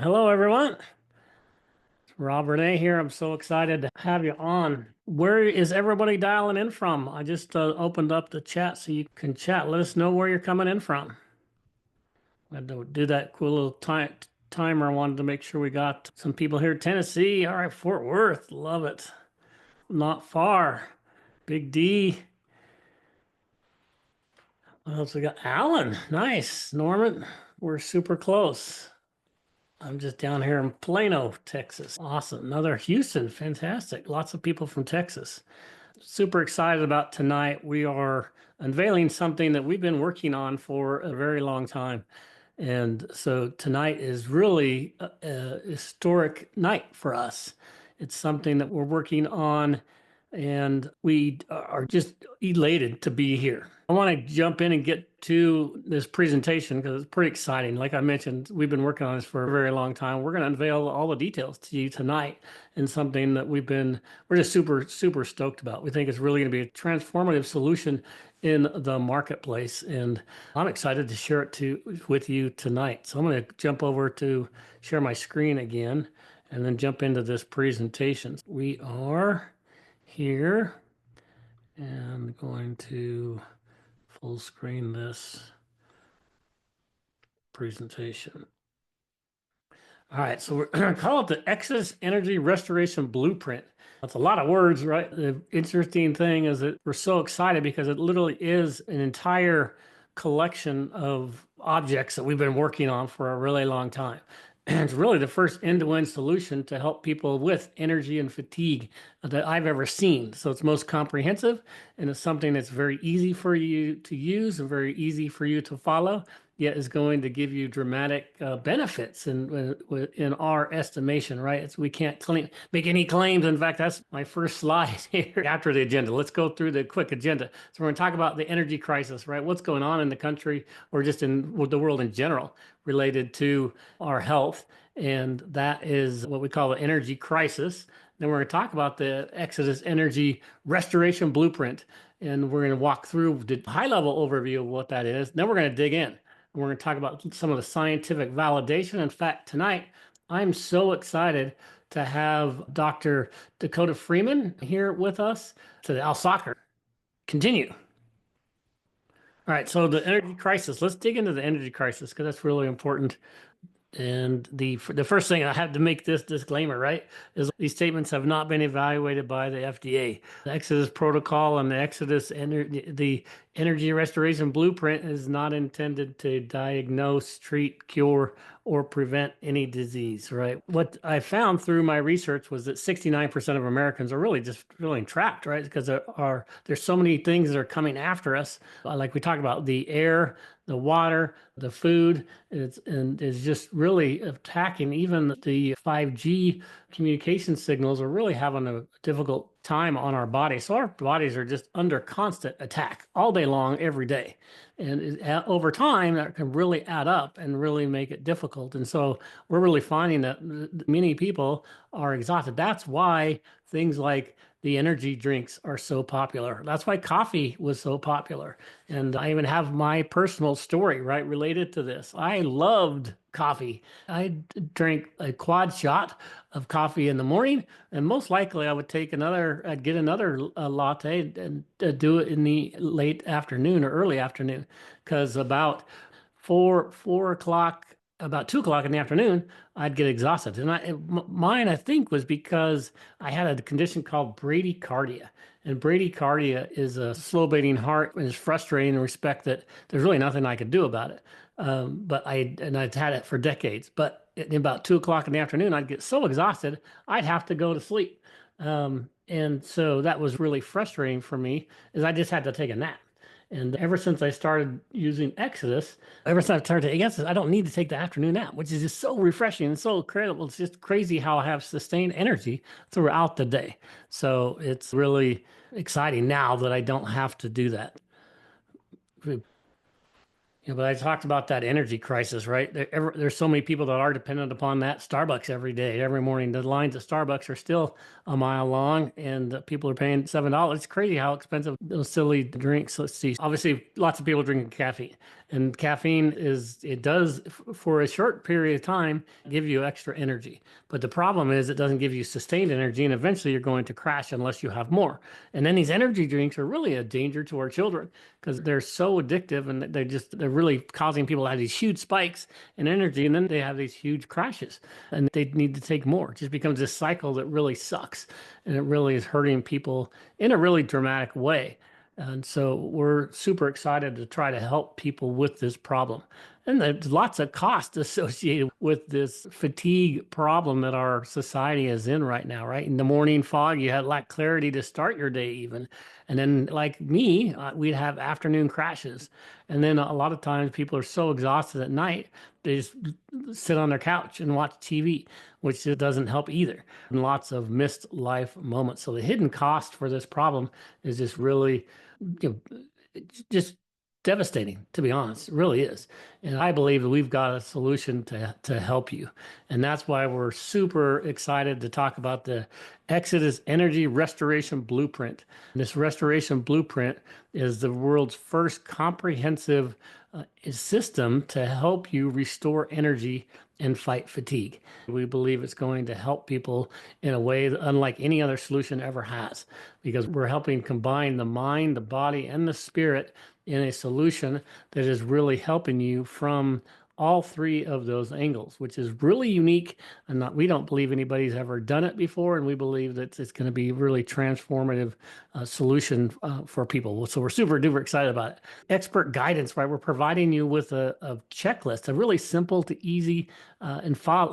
Hello, everyone. It's Rob Rene here. I'm so excited to have you on. Where is everybody dialing in from? I just opened up the chat so you can chat. Let us know where you're coming in from. I had to do that cool little timer. I wanted to make sure we got some people here. Tennessee. All right, Fort Worth. Love it. Not far. Big D. What else we got? Allen. Nice. Norman. We're super close. I'm just down here in Plano, Texas. Awesome. Another Houston. Fantastic. Lots of people from Texas. Super excited about tonight. We are unveiling something that we've been working on for a very long time. And so tonight is really a historic night for us. It's something that we're working on, and we are just elated to be here. I want to jump in and get to this presentation because it's pretty exciting. Like I mentioned, we've been working on this for a very long time. We're going to unveil all the details to you tonight, and something that we're just super stoked about. We think it's really going to be a transformative solution in the marketplace, and I'm excited to share it with you tonight. So I'm going to jump over to share my screen again and then jump into this presentation. We are here and going to full screen this presentation. All right, so we're going to call it the Exodus Energy Restoration Blueprint. That's a lot of words, right? The interesting thing is that we're so excited because it literally is an entire collection of objects that we've been working on for a really long time. And it's really the first end-to-end solution to help people with energy and fatigue that I've ever seen. So it's most comprehensive, and it's something that's very easy for you to use and very easy for you to follow, yet is going to give you dramatic benefits in our estimation, right? We can't make any claims. In fact, that's my first slide here after the agenda. Let's go through the quick agenda. So we're going to talk about the energy crisis, right? What's going on in the country or just in the world in general related to our health. And that is what we call the energy crisis. Then we're going to talk about the Exodus Energy Restoration Blueprint. And we're going to walk through the high level overview of what that is. Then we're going to dig in. We're going to talk about some of the scientific validation. In fact, tonight, I'm so excited to have Dr. Dakota Freeman here with us to the Al Soccer. Continue. All right, so the energy crisis. Let's dig into the energy crisis because that's really important. And the first thing I have to make this disclaimer, right, is these statements have not been evaluated by the FDA. The Exodus protocol and the energy restoration blueprint is not intended to diagnose, treat, cure, or prevent any disease, right? What I found through my research was that 69% of Americans are really just feeling trapped, right? Because there's so many things that are coming after us. Like we talked about the air, the water, the food, it's just really attacking. Even the 5G communication signals are really having a difficult time on our bodies. So our bodies are just under constant attack all day long, every day. And over time, that can really add up and really make it difficult. And so we're really finding that many people are exhausted. That's why things like the energy drinks are so popular. That's why coffee was so popular. And I even have my personal story, right, related to this. I loved coffee. I drank a quad shot of coffee in the morning, and most likely I'd get another latte and do it in the late afternoon or early afternoon, because four o'clock, about 2 o'clock in the afternoon, I'd get exhausted. And mine, I think, was because I had a condition called bradycardia. And bradycardia is a slow beating heart, and it's frustrating in the respect that there's really nothing I could do about it. I'd had it for decades. But at about 2 o'clock in the afternoon, I'd get so exhausted, I'd have to go to sleep. And so that was really frustrating for me, is I just had to take a nap. And ever since I started using Exodus, ever since I've started taking Exodus, I don't need to take the afternoon nap, which is just so refreshing and so incredible. It's just crazy how I have sustained energy throughout the day. So it's really exciting now that I don't have to do that. Yeah, but I talked about that energy crisis, right? There's so many people that are dependent upon that Starbucks every day, every morning. The lines at Starbucks are still a mile long, and people are paying $7. It's crazy how expensive those silly drinks. Let's see. Obviously, lots of people drinking caffeine, and caffeine it does for a short period of time give you extra energy. But the problem is it doesn't give you sustained energy, and eventually you're going to crash unless you have more. And then these energy drinks are really a danger to our children because they're so addictive and they're really causing people to have these huge spikes in energy, and then they have these huge crashes and they need to take more. It just becomes this cycle that really sucks, and it really is hurting people in a really dramatic way. And so we're super excited to try to help people with this problem. And there's lots of cost associated with this fatigue problem that our society is in right now, right? In the morning fog, you had lack clarity to start your day even. And then like me, we'd have afternoon crashes. And then a lot of times people are so exhausted at night, they just sit on their couch and watch TV, which just doesn't help either. And lots of missed life moments. So the hidden cost for this problem is just really, just devastating, to be honest. It really is. And I believe that we've got a solution to help you. And that's why we're super excited to talk about the Exodus Energy Restoration Blueprint. And this restoration blueprint is the world's first comprehensive system to help you restore energy and fight fatigue. We believe it's going to help people in a way that unlike any other solution ever has, because we're helping combine the mind, the body, and the spirit in a solution that is really helping you from all three of those angles, which is really unique. And we don't believe anybody's ever done it before. And we believe that it's going to be a really transformative solution for people. So we're super duper excited about it. Expert guidance, right? We're providing you with a checklist, a really simple to easy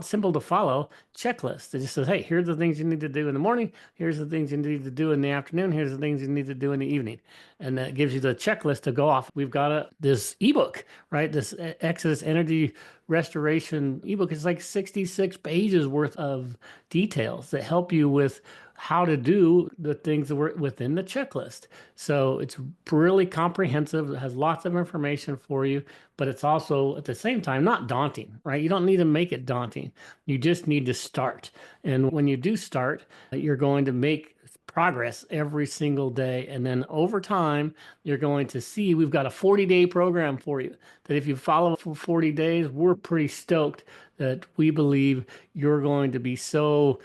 simple to follow checklist that just says, hey, here's the things you need to do in the morning. Here's the things you need to do in the afternoon. Here's the things you need to do in the evening. And that gives you the checklist to go off. We've got this ebook, right? This Exodus Energy Restoration ebook. It's like 66 pages worth of details that help you with how to do the things that were within the checklist. So it's really comprehensive. It has lots of information for you, but it's also at the same time not daunting, right? You don't need to make it daunting. You just need to start. And when you do start, you're going to make progress every single day. And then over time, you're going to see we've got a 40-day program for you that if you follow for 40 days, we're pretty stoked that we believe you're going to be so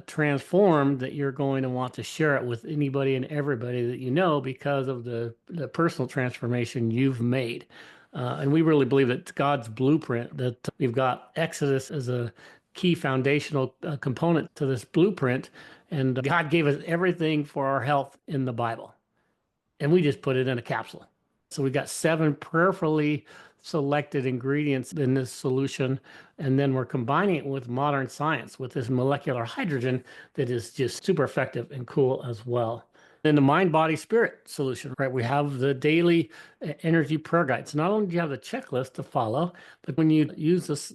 transformed that you're going to want to share it with anybody and everybody that you know because of the personal transformation you've made. And we really believe that God's blueprint, that we've got Exodus as a key foundational component to this blueprint. And God gave us everything for our health in the Bible. And we just put it in a capsule. So we got 7 prayerfully selected ingredients in this solution. And then we're combining it with modern science with this molecular hydrogen that is just super effective and cool as well. In the mind, body, spirit solution, right? We have the daily energy prayer guide. So not only do you have the checklist to follow, but when you use this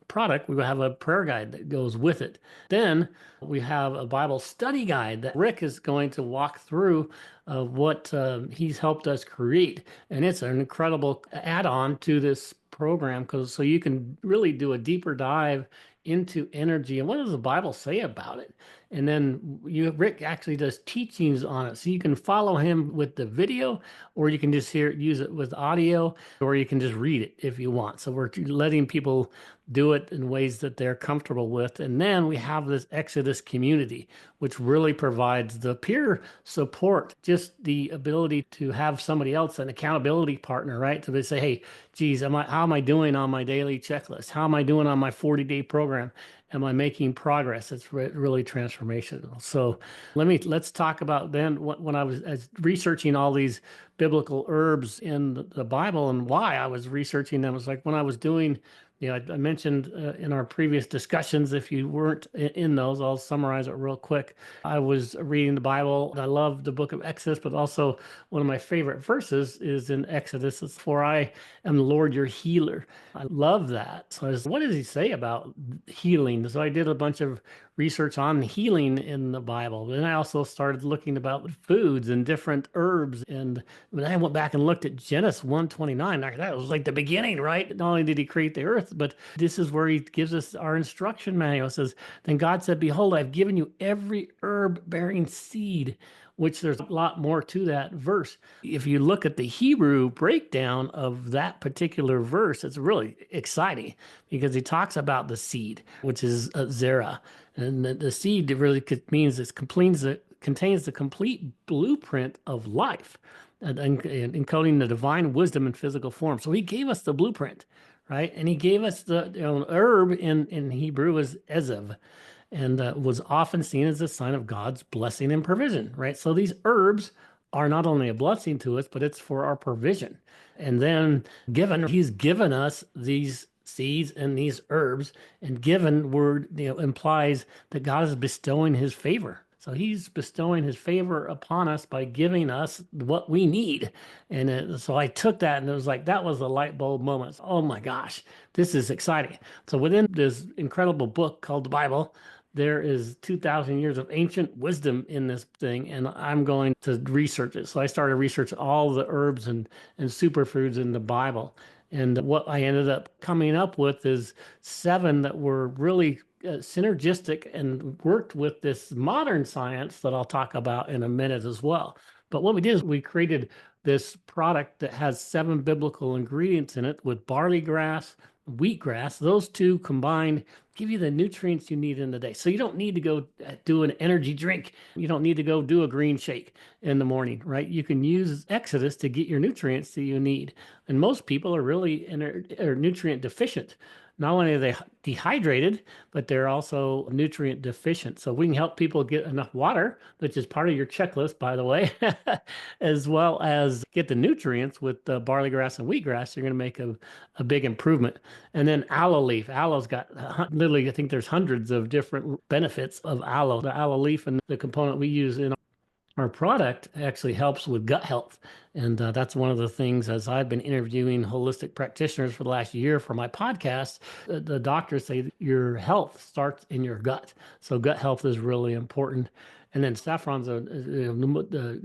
product, we will have a prayer guide that goes with it. Then we have a Bible study guide that Rick is going to walk through what he's helped us create. And it's an incredible add-on to this program so you can really do a deeper dive into energy and what does the Bible say about it. And then Rick actually does teachings on it. So you can follow him with the video, or you can just use it with audio, or you can just read it if you want. So we're letting people do it in ways that they're comfortable with. And then we have this Exodus community, which really provides the peer support, just the ability to have somebody else, an accountability partner, right? To say, hey, geez, how am I doing on my daily checklist? How am I doing on my 40-day program? Am I making progress? It's really transformational. So let's talk about then when I was researching all these biblical herbs in the Bible and why I was researching them. It's like when I was doing I mentioned in our previous discussions, if you weren't in those, I'll summarize it real quick. I was reading the Bible. I love the book of Exodus, but also one of my favorite verses is in Exodus. It's, "For I am the Lord your healer." I love that. So what does he say about healing? So I did a bunch of research on healing in the Bible. Then I also started looking about foods and different herbs. And when I went back and looked at Genesis 1:29, that was like the beginning, right? Not only did he create the earth, but this is where he gives us our instruction manual. It says, "Then God said, Behold, I've given you every herb bearing seed," which there's a lot more to that verse. If you look at the Hebrew breakdown of that particular verse, it's really exciting because he talks about the seed, which is zera. And the seed really means it contains the complete blueprint of life, and encoding the divine wisdom in physical form. So he gave us the blueprint, right? And he gave us the herb in Hebrew is ezev, and was often seen as a sign of God's blessing and provision, right? So these herbs are not only a blessing to us, but it's for our provision. And then he's given us these seeds and these herbs, and given word implies that God is bestowing his favor. So he's bestowing his favor upon us by giving us what we need. And so I took that and it was like, that was a light bulb moment. Oh my gosh, this is exciting. So within this incredible book called the Bible, there is 2,000 years of ancient wisdom in this thing, and I'm going to research it. So I started researching all the herbs and superfoods in the Bible. And what I ended up coming up with is 7 that were really synergistic and worked with this modern science that I'll talk about in a minute as well. But what we did is we created this product that has 7 biblical ingredients in it with barley grass, wheatgrass. Those two combined give you the nutrients you need in the day. So you don't need to go do an energy drink. You don't need to go do a green shake in the morning, right? You can use Exodus to get your nutrients that you need. And most people are really nutrient deficient. Not only are they dehydrated, but they're also nutrient deficient. So we can help people get enough water, which is part of your checklist, by the way, as well as get the nutrients with the barley grass and wheatgrass. You're going to make a big improvement. And then aloe leaf. Aloe's got literally, I think there's hundreds of different benefits of aloe. The aloe leaf and the component we use in our product actually helps with gut health. And that's one of the things, as I've been interviewing holistic practitioners for the last year for my podcast, the doctors say that your health starts in your gut. So gut health is really important. And then saffron's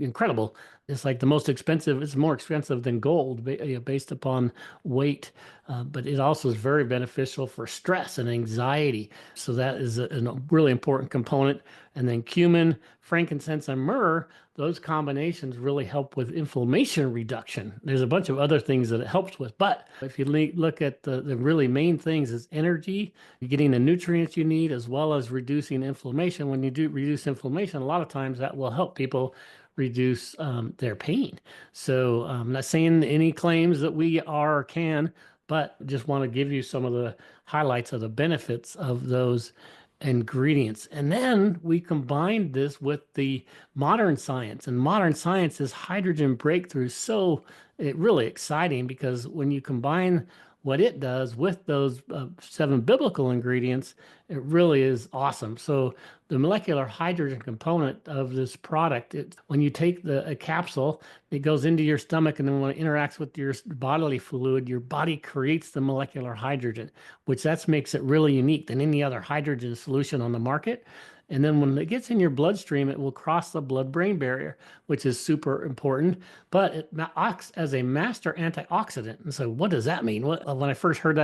incredible. It's like the most expensive. It's more expensive than gold based upon weight. But it also is very beneficial for stress and anxiety. So that is a really important component. And then cumin, frankincense, and myrrh, those combinations really help with inflammation reduction. There's a bunch of other things that it helps with. But if you look at the really main things is energy, you're getting the nutrients you need, as well as reducing inflammation. When you do reduce inflammation, a lot of times that will help people reduce their pain. So I'm not saying any claims that we are or can, but just want to give you some of the highlights of the benefits of those ingredients. And then we combined this with the modern science, and modern science is hydrogen breakthrough. So it really exciting because when you combine what it does with those 7 biblical ingredients, it really is awesome. So the molecular hydrogen component of this product, when you take a capsule, it goes into your stomach, and then when it interacts with your bodily fluid, your body creates the molecular hydrogen, which makes it really unique than any other hydrogen solution on the market. And then when it gets in your bloodstream, it will cross the blood-brain barrier, which is super important. But it acts as a master antioxidant. And so what does that mean? When I first heard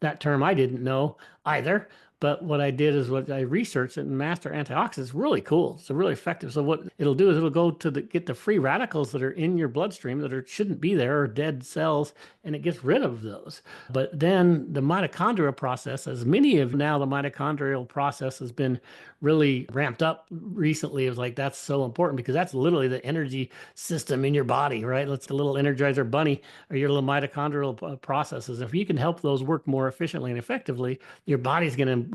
that term, I didn't know either. But what I did is what I researched, and master antioxidants is really cool. It's really effective. So what it'll do is it'll go to get the free radicals that are in your bloodstream that shouldn't be there, or dead cells, and it gets rid of those. But then the mitochondrial process, as many of now the mitochondrial process has been really ramped up recently. It was like, that's so important because that's literally the energy system in your body, right? It's the little Energizer bunny or your little mitochondrial processes. If you can help those work more efficiently and effectively, your body's going to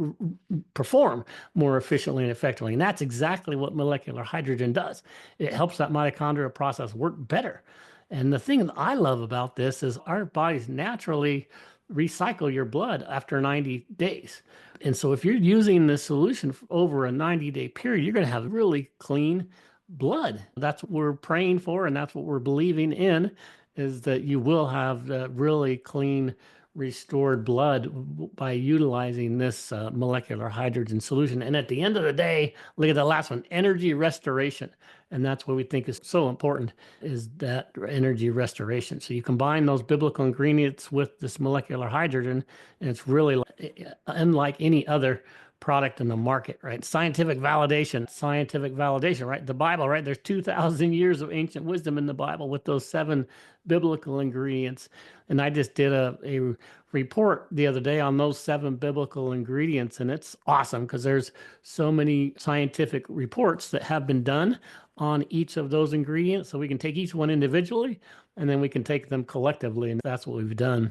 perform more efficiently and effectively. And that's exactly what molecular hydrogen does. It helps that mitochondrial process work better. And the thing that I love about this is our bodies naturally recycle your blood after 90 days. And so if you're using this solution over a 90-day period, you're going to have really clean blood. That's what we're praying for, and that's what we're believing in, is that you will have really clean, restored blood by utilizing this molecular hydrogen solution. And at the end of the day, look at the last one, energy restoration. And that's what we think is so important, is that energy restoration. So you combine those biblical ingredients with this molecular hydrogen, and it's really unlike any other product in the market, right? Scientific validation, right? The Bible, right? There's 2,000 years of ancient wisdom in the Bible with those 7 biblical ingredients. And I just did a report the other day on those 7 biblical ingredients, and it's awesome because there's so many scientific reports that have been done on each of those ingredients. So we can take each one individually, and then we can take them collectively, and that's what we've done.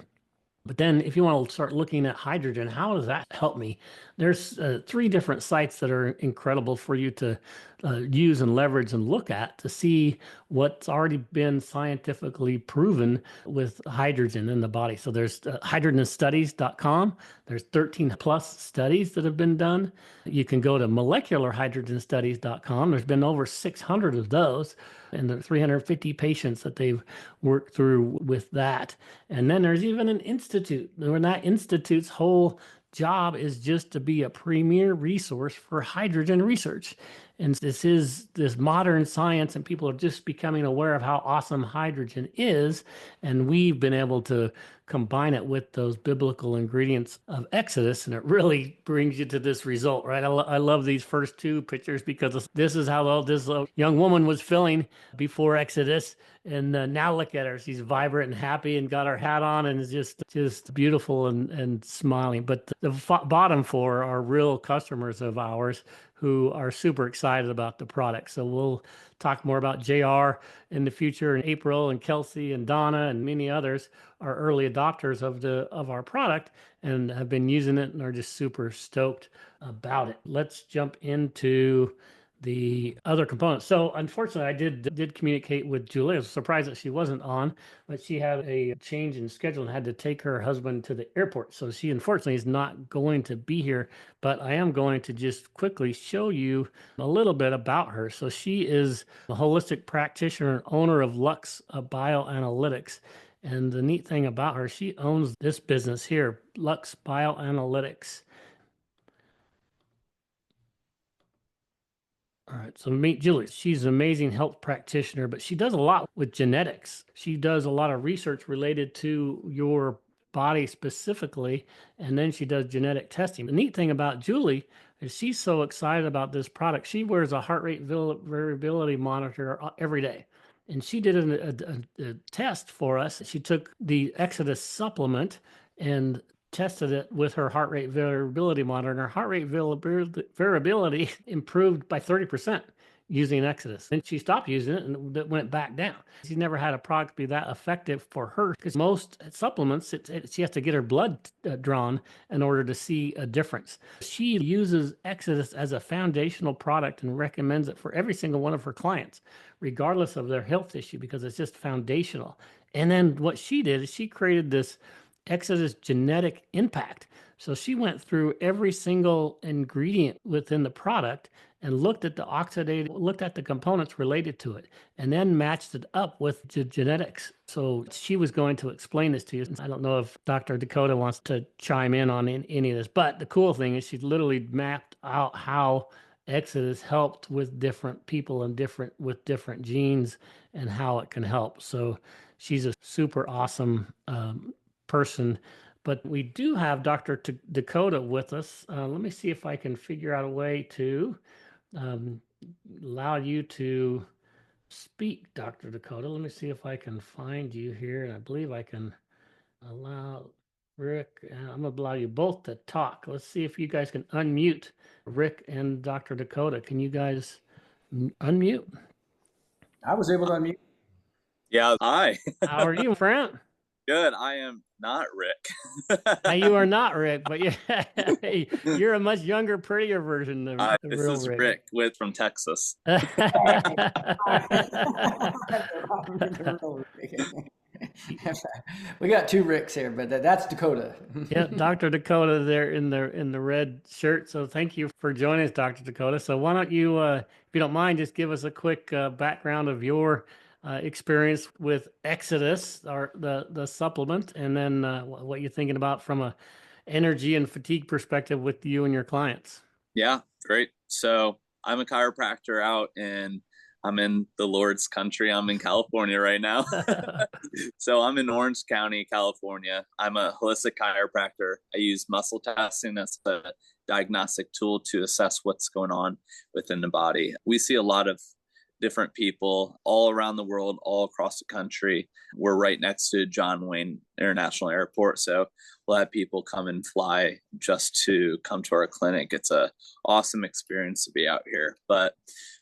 But then if you want to start looking at hydrogen, how does that help me? There's 3 different sites that are incredible for you to use and leverage and look at to see what's already been scientifically proven with hydrogen in the body. So there's hydrogenstudies.com. There's 13 plus studies that have been done. You can go to molecularhydrogenstudies.com. There's been over 600 of those, and the 350 patients that they've worked through with that. And then there's even an institute, and that institute's whole job is just to be a premier resource for hydrogen research. And this is this modern science, and people are just becoming aware of how awesome hydrogen is. And we've been able to combine it with those biblical ingredients of Exodus, and it really brings you to this result, right? I love these first 2 pictures because this is how this young woman was feeling before Exodus. And now look at her. She's vibrant and happy and got her hat on and is just beautiful and smiling. But the bottom 4 are real customers of ours who are super excited about the product. So we'll talk more about JR in the future, and April and Kelsey and Donna and many others are early adopters of our product and have been using it and are just super stoked about it. Let's jump into the other components. So unfortunately, I did communicate with Julie. I was surprised that she wasn't on, but she had a change in schedule and had to take her husband to the airport. So she unfortunately is not going to be here, but I am going to just quickly show you a little bit about her. So she is a holistic practitioner and owner of Lux Bioanalytics. And the neat thing about her, she owns this business here, Lux Bioanalytics. All right, so meet Julie. She's an amazing health practitioner, but she does a lot with genetics. She does a lot of research related to your body specifically, and then she does genetic testing. The neat thing about Julie is she's so excited about this product. She wears a heart rate variability monitor every day. And she did a test for us. She took the Exodus supplement and tested it with her heart rate variability monitor, and her heart rate variability improved by 30% using Exodus. Then she stopped using it and it went back down. She's never had a product be that effective for her, because most supplements, she has to get her blood drawn in order to see a difference. She uses Exodus as a foundational product and recommends it for every single one of her clients, regardless of their health issue, because it's just foundational. And then what she did is she created this Exodus genetic impact. So she went through every single ingredient within the product and looked at the components related to it, and then matched it up with the genetics. So she was going to explain this to you. I don't know if Dr. Dakota wants to chime in on any of this, but the cool thing is she literally mapped out how Exodus helped with different people and with different genes and how it can help. So she's a super awesome person. But we do have Dr. Dakota with us. Let me see if I can figure out a way to allow you to speak, Dr. Dakota. Let me see if I can find you here. And I believe I can allow Rick, I'm going to allow you both to talk. Let's see if you guys can unmute Rick and Dr. Dakota. Can you guys unmute? I was able to unmute. Yeah, hi. How are you, friend? Good. I am not Rick. You are not Rick, but you're a much younger, prettier version of this real is Rick. Rick from Texas. We got two Ricks here, but that's Dakota. Yeah, Dr. Dakota there in the red shirt. So thank you for joining us, Dr. Dakota. So why don't you, if you don't mind, just give us a quick background of your experience with Exodus, or the supplement, and then what you're thinking about from a energy and fatigue perspective with you and your clients. Yeah, great. So I'm a chiropractor out and I'm in the Lord's country. I'm in California right now. So I'm in Orange County, California. I'm a holistic chiropractor. I use muscle testing as a diagnostic tool to assess what's going on within the body. We see a lot of different people all around the world, all across the country. We're right next to John Wayne International Airport. So we'll have people come and fly just to come to our clinic. It's a awesome experience to be out here. But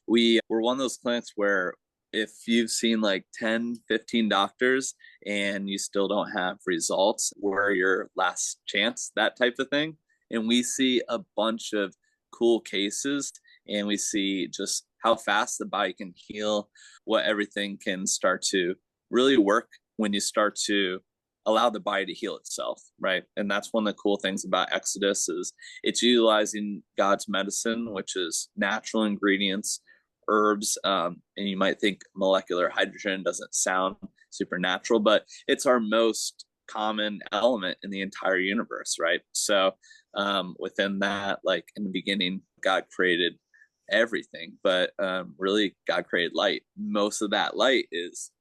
we're one of those clinics where if you've seen like 10, 15 doctors and you still don't have results, we're your last chance, that type of thing. And we see a bunch of cool cases, and we see just how fast the body can heal, what everything can start to really work when you start to allow the body to heal itself, right? And that's one of the cool things about Exodus is it's utilizing God's medicine, which is natural ingredients, herbs, and you might think molecular hydrogen doesn't sound supernatural, but it's our most common element in the entire universe, right? So within that, like in the beginning, God created everything, but really God created light. Most of that light is,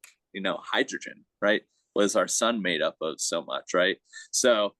hydrogen, right? What is our sun made up of so much, right? So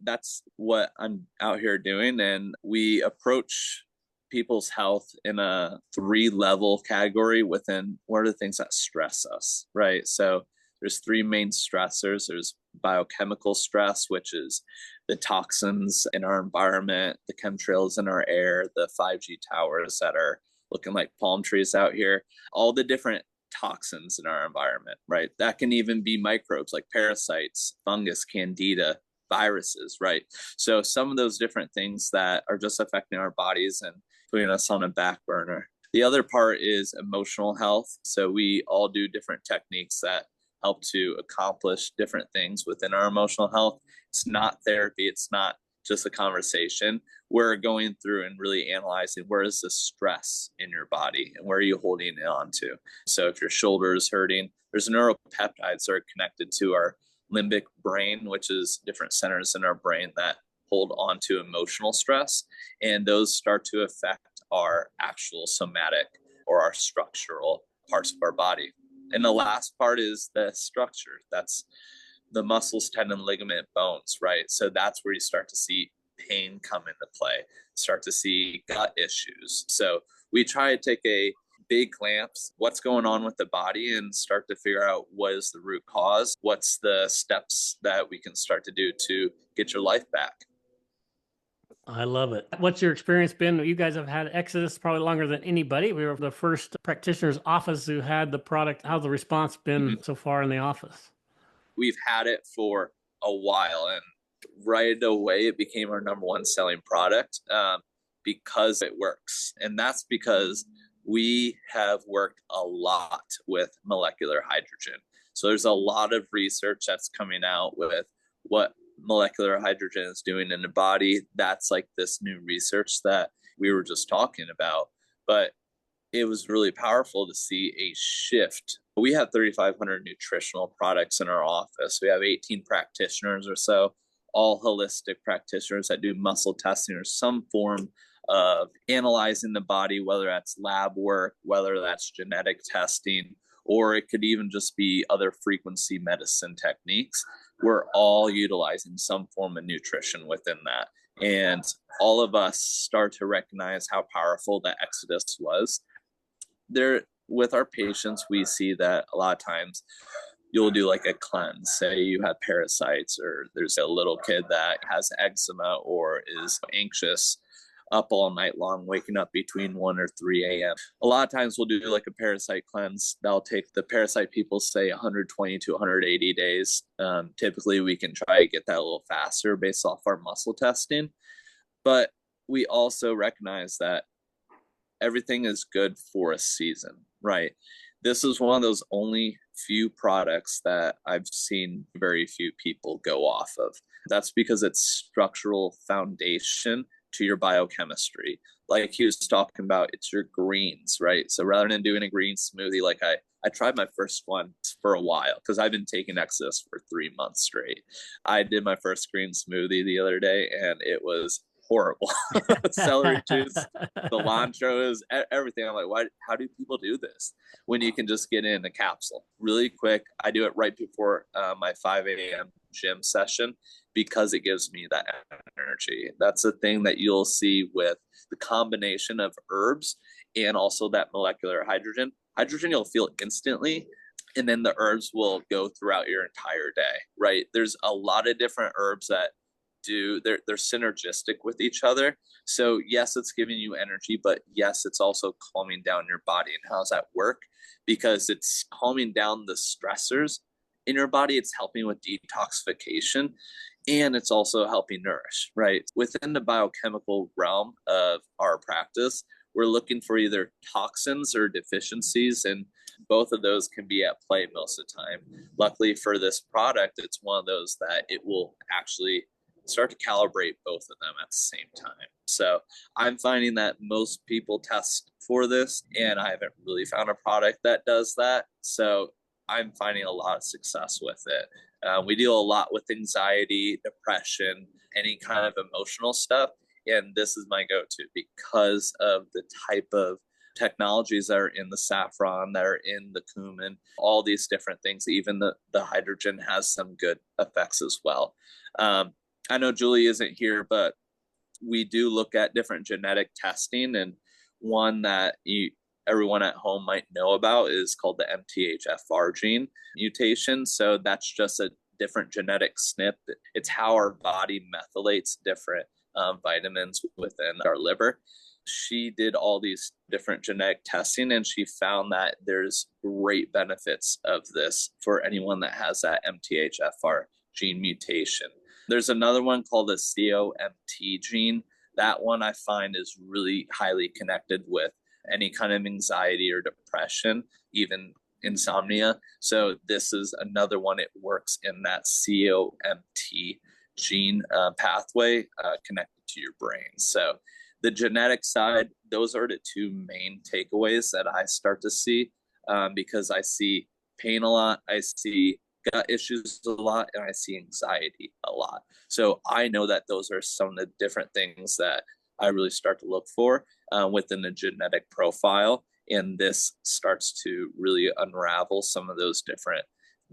that's what I'm out here doing. And we approach people's health in a 3-level category within what are the things that stress us, right? So there's 3 main stressors. There's biochemical stress, which is the toxins in our environment, the chemtrails in our air, the 5G towers that are looking like palm trees out here, all the different toxins in our environment, right? That can even be microbes like parasites, fungus, candida, viruses, right? So some of those different things that are just affecting our bodies and putting us on a back burner. The other part is emotional health. So we all do different techniques that help to accomplish different things within our emotional health. It's not therapy. It's not just a conversation. We're going through and really analyzing where is the stress in your body and where are you holding it on to. So if your shoulder is hurting, there's neuropeptides that are connected to our limbic brain, which is different centers in our brain that hold on to emotional stress. And those start to affect our actual somatic or our structural parts of our body. And the last part is the structure. That's the muscles, tendon, ligament, bones, right? So that's where you start to see pain come into play, start to see gut issues. So we try to take a big glance, what's going on with the body, and start to figure out what is the root cause, what's the steps that we can start to do to get your life back. I love it. What's your experience been? You guys have had Exodus probably longer than anybody. We were the first practitioner's office who had the product. How's the response been so far in the office? We've had it for a while, and right away it became our number one selling product because it works. And that's because we have worked a lot with molecular hydrogen. So there's a lot of research that's coming out with what molecular hydrogen is doing in the body. That's like this new research that we were just talking about. But it was really powerful to see a shift. We have 3,500 nutritional products in our office. We have 18 practitioners or so, all holistic practitioners that do muscle testing or some form of analyzing the body, whether that's lab work, whether that's genetic testing, or it could even just be other frequency medicine techniques. We're all utilizing some form of nutrition within that. And all of us start to recognize how powerful the Exodus was. There, with our patients, we see that a lot of times you'll do like a cleanse. Say you have parasites, or there's a little kid that has eczema or is anxious up all night long, waking up between 1 or 3 a.m. A lot of times we'll do like a parasite cleanse. That'll take the parasite people say 120 to 180 days. Typically we can try to get that a little faster based off our muscle testing. But we also recognize that everything is good for a season, right? This is one of those only few products that I've seen very few people go off of. That's because it's structural foundation to your biochemistry. Like he was talking about, it's your greens, right? So rather than doing a green smoothie, like I tried my first one for a while because I've been taking Exodus for 3 months straight. I did my first green smoothie the other day and it was horrible. Celery juice, cilantro, everything. I'm like, why? How do people do this when you can just get in a capsule really quick? I do it right before my 5 a.m. gym session because it gives me that energy. That's the thing that you'll see with the combination of herbs and also that molecular hydrogen. Hydrogen you'll feel instantly, and then the herbs will go throughout your entire day, right? There's a lot of different herbs that they're synergistic with each other. So yes, it's giving you energy, but yes, it's also calming down your body. And how does that work? Because it's calming down the stressors in your body. It's helping with detoxification, and it's also helping nourish, right? Within the biochemical realm of our practice, we're looking for either toxins or deficiencies, and both of those can be at play most of the time. Luckily for this product, it's one of those that it will actually start to calibrate both of them at the same time. So I'm finding that most people test for this, and I haven't really found a product that does that. So I'm finding a lot of success with it. We deal a lot with anxiety, depression, any kind of emotional stuff. And this is my go-to because of the type of technologies that are in the saffron, that are in the cumin, all these different things. Even the hydrogen has some good effects as well. I know Julie isn't here, but we do look at different genetic testing, and one that everyone at home might know about is called the MTHFR gene mutation. So that's just a different genetic SNP. It's how our body methylates different vitamins within our liver. She did all these different genetic testing, and she found that there's great benefits of this for anyone that has that MTHFR gene mutation. There's another one called the COMT gene. That one I find is really highly connected with any kind of anxiety or depression, even insomnia. So this is another one. It works in that COMT gene pathway connected to your brain. So the genetic side, those are the two main takeaways that I start to see because I see pain a lot. I see gut issues a lot, and I see anxiety a lot. So I know that those are some of the different things that I really start to look for within the genetic profile. And this starts to really unravel some of those different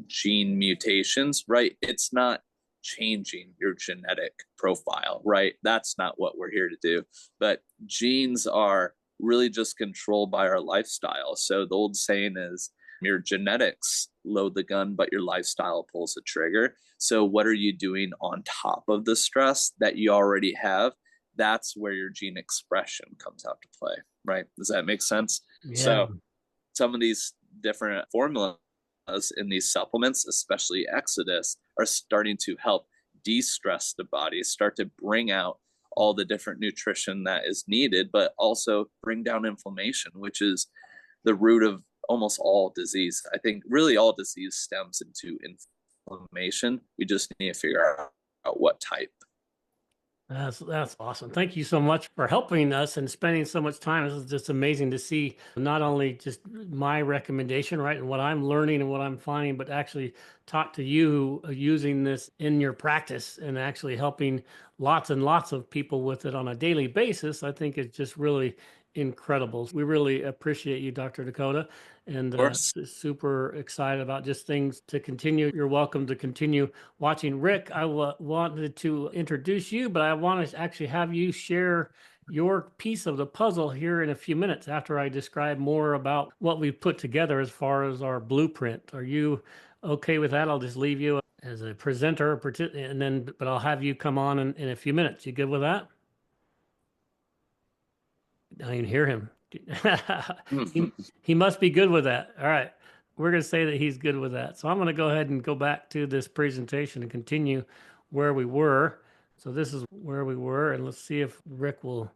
gene mutations, right? It's not changing your genetic profile, right? That's not what we're here to do. But genes are really just controlled by our lifestyle. So the old saying is, your genetics load the gun, but your lifestyle pulls the trigger. So what are you doing on top of the stress that you already have? That's where your gene expression comes out to play, right? Does that make sense? Yeah. So some of these different formulas in these supplements, especially Exodus, are starting to help de-stress the body, start to bring out all the different nutrition that is needed, but also bring down inflammation, which is the root of almost all disease. I think really all disease stems into inflammation. We just need to figure out what type. That's awesome. Thank you so much for helping us and spending so much time. This is just amazing to see not only just my recommendation, right, and what I'm learning and what I'm finding, but actually talk to you using this in your practice and actually helping lots and lots of people with it on a daily basis. I think it's just really incredible. We really appreciate you, Dr. Dakota, and super excited about just things to continue. You're welcome to continue watching. Rick, I wanted to introduce you, but I want to actually have you share your piece of the puzzle here in a few minutes after I describe more about what we've put together as far as our blueprint. Are you okay with that? I'll just leave you as a presenter, but I'll have you come on in a few minutes. You good with that? I can hear him. He must be good with that. All right. We're going to say that he's good with that. So I'm going to go ahead and go back to this presentation and continue where we were. So this is where we were, and let's see if Rick will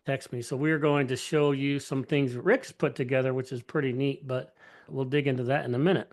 text me. So we're going to show you some things Rick's put together, which is pretty neat, but we'll dig into that in a minute.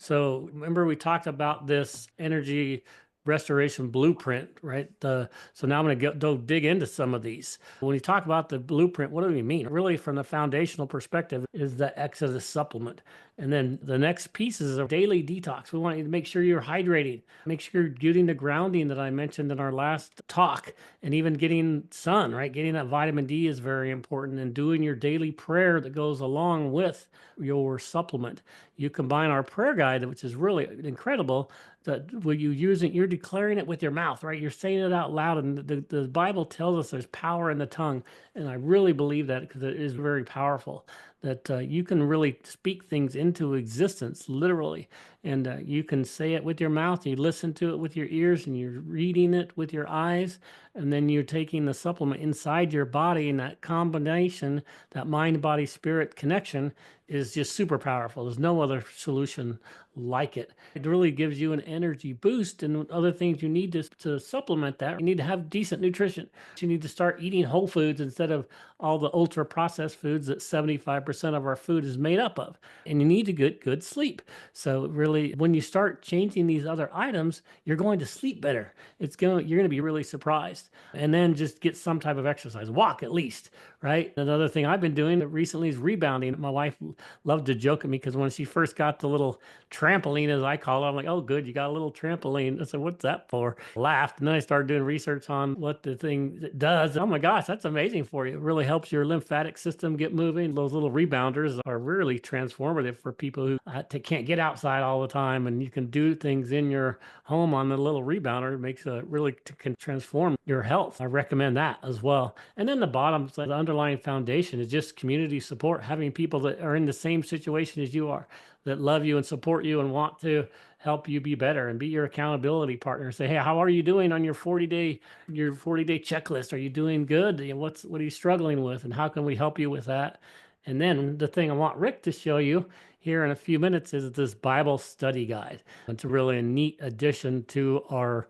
So remember we talked about this energy restoration blueprint, right? So now I'm going to go dig into some of these. When you talk about the blueprint, what do we mean? Really, from the foundational perspective, is the Exodus supplement. And then the next piece is a daily detox. We want you to make sure you're hydrating, make sure you're getting the grounding that I mentioned in our last talk, and even getting sun, right? Getting that vitamin D is very important, and doing your daily prayer that goes along with your supplement. You combine our prayer guide, which is really incredible, that when you use it, you're declaring it with your mouth, right? You're saying it out loud. And the Bible tells us there's power in the tongue. And I really believe that because it is very powerful, that you can really speak things into existence, literally. And you can say it with your mouth, you listen to it with your ears, and you're reading it with your eyes. And then you're taking the supplement inside your body, and that combination, that mind, body, spirit connection is just super powerful. There's no other solution like it. It really gives you an energy boost, and other things you need to supplement that. You need to have decent nutrition. You need to start eating whole foods instead of all the ultra processed foods that 75% of our food is made up of. And you need to get good sleep. So really, when you start changing these other items, you're going to sleep better. You're going to be really surprised. And then just get some type of exercise, walk at least, right? Another thing I've been doing recently is rebounding. My wife loved to joke at me because when she first got the little trampoline, as I call it, I'm like, oh, good, you got a little trampoline. I said, what's that for? Laughed. And then I started doing research on what the thing does. Oh my gosh, that's amazing for you. It really helps your lymphatic system get moving. Those little rebounders are really transformative for people who can't get outside all the time. And you can do things in your home on the little rebounder. It makes can transform your health. I recommend that as well. And then the bottom, so the underlying foundation is just community support, having people that are in the same situation as you are, that love you and support you and want to help you be better and be your accountability partner. Say, hey, how are you doing on your 40-day checklist? Are you doing good? What are you struggling with? And how can we help you with that? And then the thing I want Rick to show you here in a few minutes is this Bible study guide. It's really a neat addition to our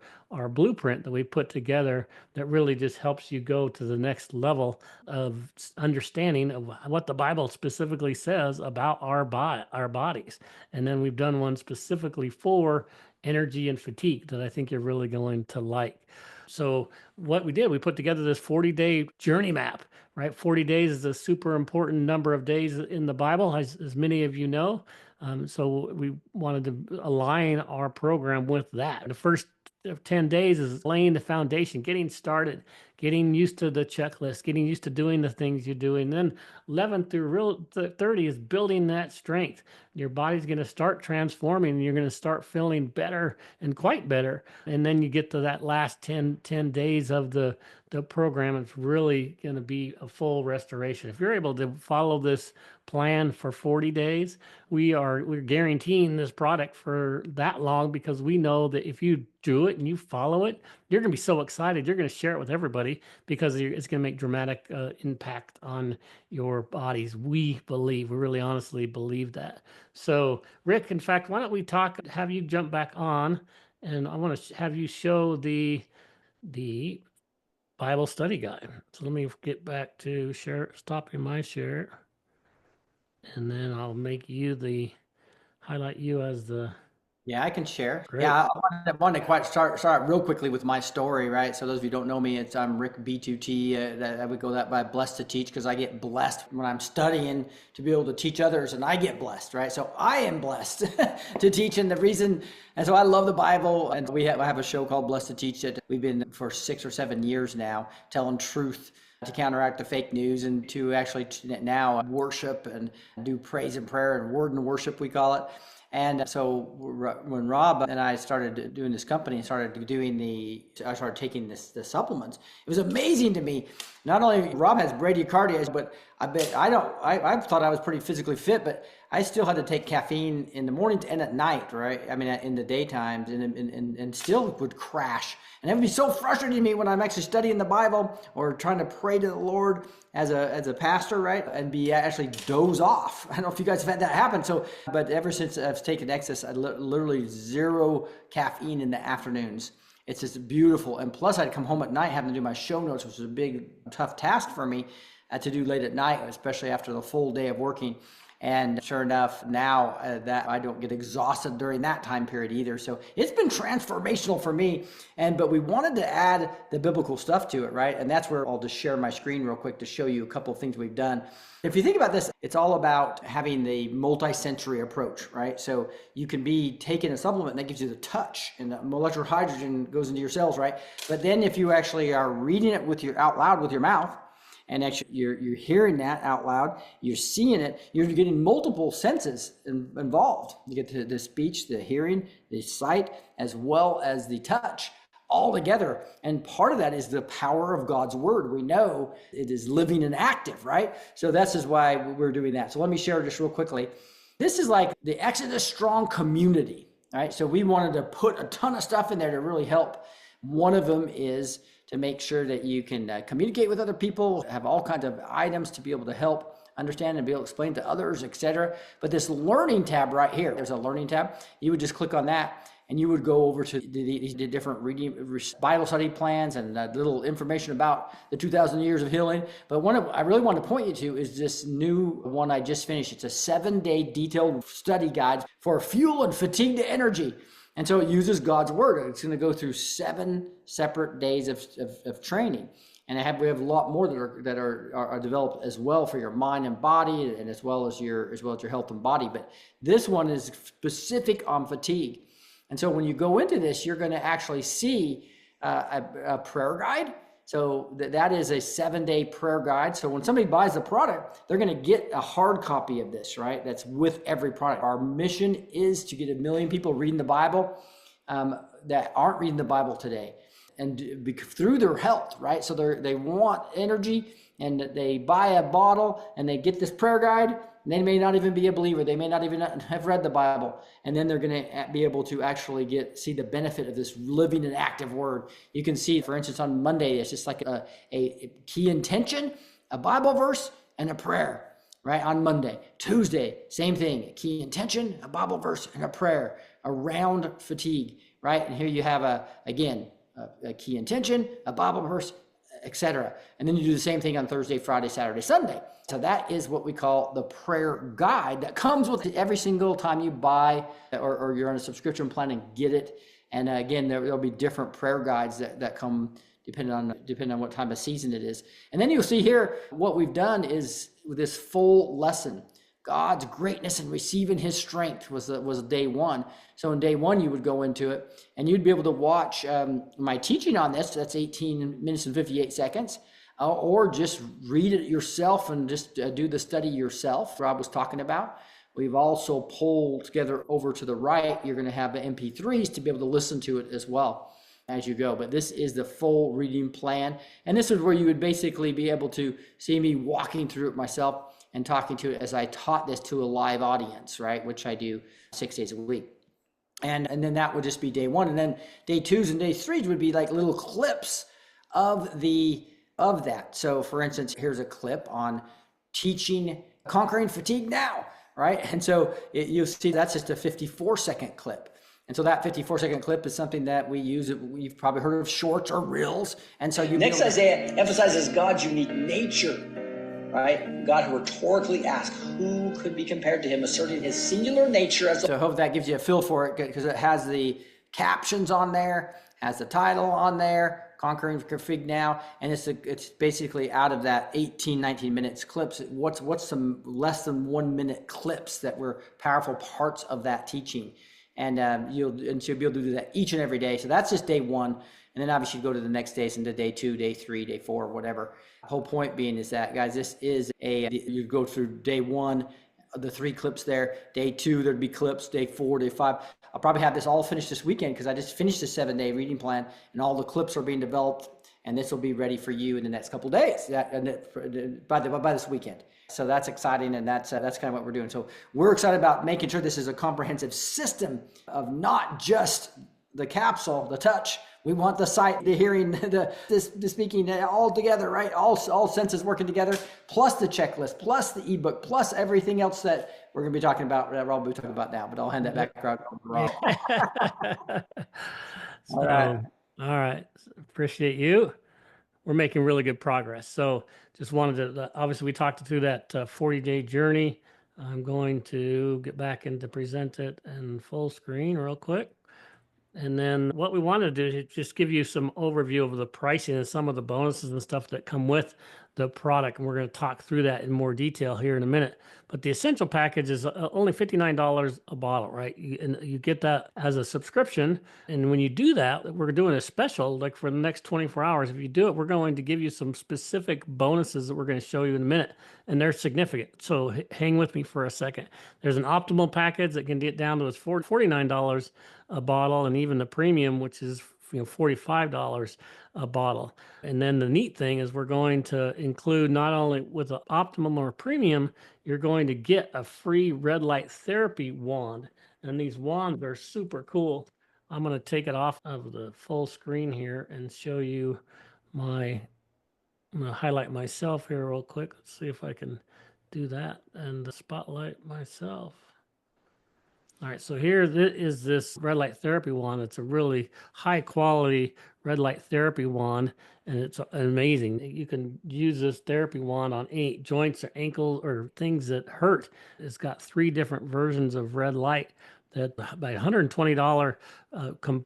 blueprint that we put together that really just helps you go to the next level of understanding of what the Bible specifically says about our bodies. And then we've done one specifically for energy and fatigue that I think you're really going to like. So what we did, we put together this 40-day journey map, right? 40 days is a super important number of days in the Bible, as many of you know. So we wanted to align our program with that. The first 10 days is laying the foundation, getting started, getting used to the checklist, getting used to doing the things you're doing. Then 11 through 30 is building that strength. Your body's going to start transforming, and you're going to start feeling better and quite better. And then you get to that last 10 days of the program. It's really going to be a full restoration. If you're able to follow this plan for 40 days, we're guaranteeing this product for that long, because we know that if you do it and you follow it, you're going to be so excited. You're going to share it with everybody, because it's going to make dramatic impact on your bodies. We really honestly believe that. So Rick, in fact, why don't we have you jump back on, and I want to have you show the Bible study guide. So let me get back to stopping my share, and then I'll make you highlight you as the. Yeah, I can share. Great. Yeah, I wanted to quite start real quickly with my story, right? So those of you who don't know me, I'm Rick B2T. I would go that by blessed to teach, because I get blessed when I'm studying to be able to teach others, and I get blessed, right? So I am blessed to teach, and so I love the Bible, and I have a show called Blessed to Teach that we've been for 6 or 7 years now, telling truth to counteract the fake news, and to actually now worship and do praise and prayer and word and worship, we call it. And so when Rob and I started doing this company and started taking the supplements, it was amazing to me. Not only Rob has bradycardia, but I thought I was pretty physically fit, but I still had to take caffeine in the morning and at night, right? I mean, in the daytimes, and still would crash. And it would be so frustrating to me when I'm actually studying the Bible or trying to pray to the Lord as a pastor, right? And be actually doze off. I don't know if you guys have had that happen. But ever since I've taken Excess, I literally 0 caffeine in the afternoons. It's just beautiful. And plus I'd come home at night having to do my show notes, which was a big, tough task for me to do late at night, especially after the full day of working. And sure enough, now that I don't get exhausted during that time period either. So it's been transformational for me. But we wanted to add the biblical stuff to it, right? And that's where I'll just share my screen real quick to show you a couple of things we've done. If you think about this, it's all about having the multi-sensory approach, right? So you can be taking a supplement and that gives you the touch, and the molecular hydrogen goes into your cells, right? But then if you actually are reading it with your out loud with your mouth, and actually you're hearing that out loud, you're seeing it, you're getting multiple senses involved. You get the speech, the hearing, the sight, as well as the touch all together. And part of that is the power of God's word. We know it is living and active, right? So that's just why we're doing that. So let me share just real quickly. This is like the Exodus Strong community, right? So we wanted to put a ton of stuff in there to really help. One of them is to make sure that you can communicate with other people, have all kinds of items to be able to help understand and be able to explain to others, etc. But this learning tab right here, there's a learning tab. You would just click on that and you would go over to the different reading Bible study plans and little information about the 2,000 years of healing. But one I really want to point you to is this new one I just finished. It's a 7-day detailed study guide for fuel and fatigue to energy. And so it uses God's word. It's going to go through 7 separate days of training. And we have a lot more that are developed as well for your mind and body, and as well as your health and body. But this one is specific on fatigue. And so when you go into this, you're going to actually see a prayer guide. So that is a 7-day prayer guide. So when somebody buys the product, they're going to get a hard copy of this, right? That's with every product. Our mission is to get 1 million people reading the Bible that aren't reading the Bible today, and through their health, right? So they want energy, and they buy a bottle and they get this prayer guide. And they may not even be a believer. They may not even have read the Bible. And then they're going to be able to actually see the benefit of this living and active word. You can see, for instance, on Monday, it's just like a key intention, a Bible verse, and a prayer, right? On Monday. Tuesday, same thing, a key intention, a Bible verse, and a prayer around fatigue, right? And here you have, a key intention, a Bible verse, etc. And then you do the same thing on Thursday, Friday, Saturday, Sunday. So that is what we call the prayer guide that comes with every single time you buy or you're on a subscription plan and get it. And again, there'll be different prayer guides that come depending on what time of season it is. And then you'll see here what we've done is with this full lesson. God's greatness and receiving his strength was day 1. So in day 1, you would go into it and you'd be able to watch my teaching on this. That's 18 minutes and 58 seconds. Or just read it yourself and just do the study yourself Rob was talking about. We've also pulled together over to the right, you're going to have the MP3s to be able to listen to it as well as you go. But this is the full reading plan. And this is where you would basically be able to see me walking through it myself and talking to it as I taught this to a live audience, right? Which I do 6 days a week. And then that would just be day 1. And then day 2s and day 3s would be like little clips of that. So for instance, here's a clip on conquering fatigue now, right? And so you'll see that's just a 54-second clip. And so that 54-second clip is something that we use. You've probably heard of shorts or reels. And so next, Isaiah emphasizes God's unique nature, right? God rhetorically asks, who could be compared to him, asserting his singular nature as. So I hope that gives you a feel for it, because it has the captions on there, has the title on there, Conquering Fatigue Now, and it's basically out of that 19 minutes clips. What's some less than 1 minute clips that were powerful parts of that teaching, and you'll be able to do that each and every day. So that's just day 1, and then obviously you go to the next days into day 2, day 3, day 4, whatever. The whole point being is that, guys, this is you go through day 1, the 3 clips there. Day 2, there'd be clips. Day 4, day 5. I'll probably have this all finished this weekend because I just finished the 7-day reading plan and all the clips are being developed, and this will be ready for you in the next couple of days by this weekend. So that's exciting, and that's kind of what we're doing. So we're excited about making sure this is a comprehensive system of not just the capsule, the touch. We want the sight, the hearing, the speaking all together, right? All senses working together, plus the checklist, plus the ebook, plus everything else that we're going to be talking about, Rob will be talking about now, but I'll hand that back to Rob. All right. Appreciate you. We're making really good progress. So just wanted to, obviously we talked through that 40-day journey I'm going to get back into present it in full screen real quick. And then what we want to do is just give you some overview of the pricing and some of the bonuses and stuff that come with the product. And we're going to talk through that in more detail here in a minute. But the essential package is only $59 a bottle, right? And you get that as a subscription. And when you do that, we're doing a special like for the next 24 hours. If you do it, we're going to give you some specific bonuses that we're going to show you in a minute. And they're significant. So hang with me for a second. There's an optimal package that can get down to as $49 a bottle, and even the premium, which is $45 a bottle. And then the neat thing is we're going to include not only with the optimum or premium, you're going to get a free red light therapy wand. And these wands are super cool. I'm going to take it off of the full screen here and show you I'm going to highlight myself here real quick. Let's see if I can do that and spotlight myself. All right, so here is this red light therapy wand. It's a really high quality red light therapy wand, and it's amazing. You can use this therapy wand on any joints or ankles or things that hurt. It's got 3 different versions of red light that by $120